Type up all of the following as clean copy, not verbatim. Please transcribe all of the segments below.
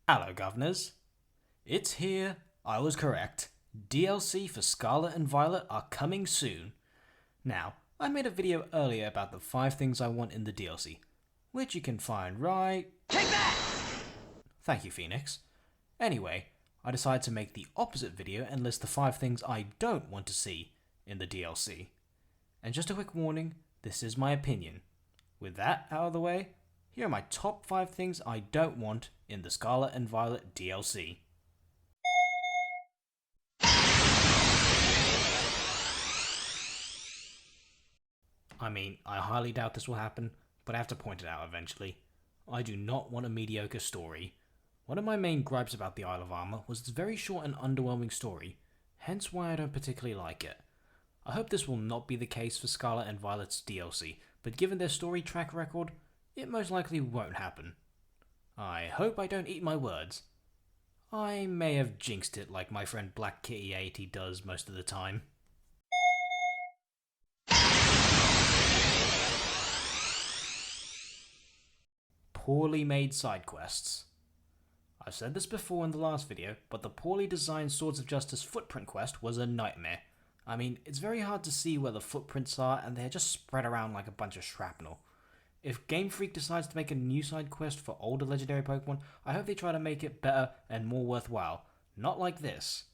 Hello, governors. It's here. I was correct. DLC for Scarlet and Violet are coming soon. Now, I made a video earlier about the 5 things I want in the DLC, which you can find right... Take that! Thank you, Phoenix. Anyway, I decided to make the opposite video and list the 5 things I don't want to see in the DLC. And just a quick warning, this is my opinion. With that out of the way, here are my top 5 things I don't want in the Scarlet and Violet DLC. I mean, I highly doubt this will happen, but I have to point it out eventually. I do not want a mediocre story. One of my main gripes about the Isle of Armor was its very short and underwhelming story, hence why I don't particularly like it. I hope this will not be the case for Scarlet and Violet's DLC, but given their story track record, it most likely won't happen. I hope I don't eat my words. I may have jinxed it like my friend Black Kitty 80 does most of the time. Poorly made side quests. I've said this before in the last video, but the poorly designed Swords of Justice footprint quest was a nightmare. I mean, it's very hard to see where the footprints are and they're just spread around like a bunch of shrapnel. If Game Freak decides to make a new side quest for older legendary Pokemon, I hope they try to make it better and more worthwhile. Not like this.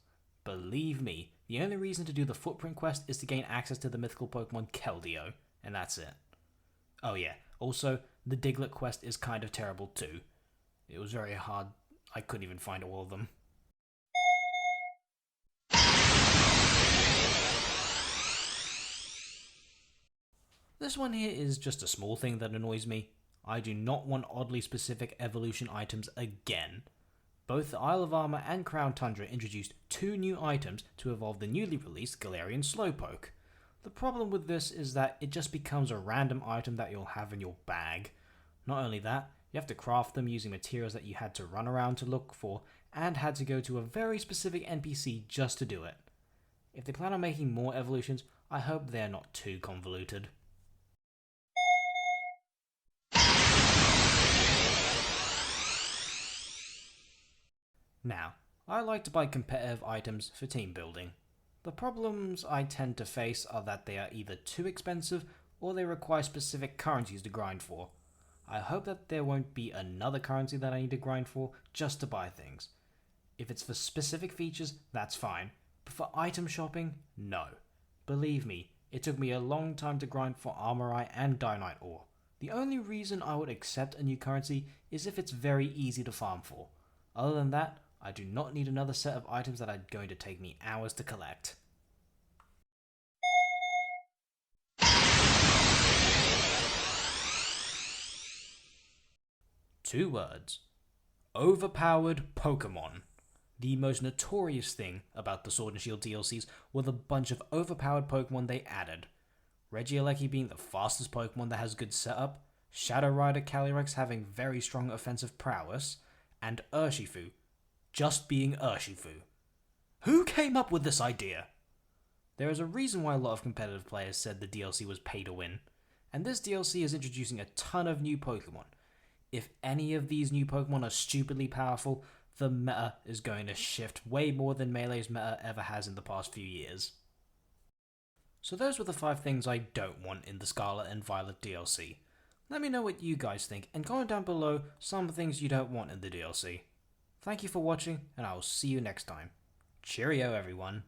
Believe me, the only reason to do the footprint quest is to gain access to the mythical Pokemon Keldeo, and that's it. Oh yeah, also, the Diglett quest is kind of terrible too. It was very hard, I couldn't even find all of them. This one here is just a small thing that annoys me. I do not want oddly specific evolution items again. Both the Isle of Armor and Crown Tundra introduced 2 new items to evolve the newly released Galarian Slowpoke. The problem with this is that it just becomes a random item that you'll have in your bag. Not only that, you have to craft them using materials that you had to run around to look for and had to go to a very specific NPC just to do it. If they plan on making more evolutions, I hope they're not too convoluted. Now, I like to buy competitive items for team building. The problems I tend to face are that they are either too expensive or they require specific currencies to grind for. I hope that there won't be another currency that I need to grind for just to buy things. If it's for specific features, that's fine, but for item shopping, no. Believe me, it took me a long time to grind for Armorite and Dynite ore. The only reason I would accept a new currency is if it's very easy to farm for. Other than that, I do not need another set of items that are going to take me hours to collect. Two words. Overpowered Pokemon. The most notorious thing about the Sword and Shield DLCs were the bunch of overpowered Pokemon they added. Regieleki being the fastest Pokemon that has good setup, Shadow Rider Calyrex having very strong offensive prowess, and Urshifu just being Urshifu. Who came up with this idea? There is a reason why a lot of competitive players said the DLC was pay to win, and this DLC is introducing a ton of new Pokemon. If any of these new Pokemon are stupidly powerful, the meta is going to shift way more than Melee's meta ever has in the past few years. So those were the 5 things I don't want in the Scarlet and Violet DLC. Let me know what you guys think and comment down below some things you don't want in the DLC. Thank you for watching, and I will see you next time. Cheerio, everyone.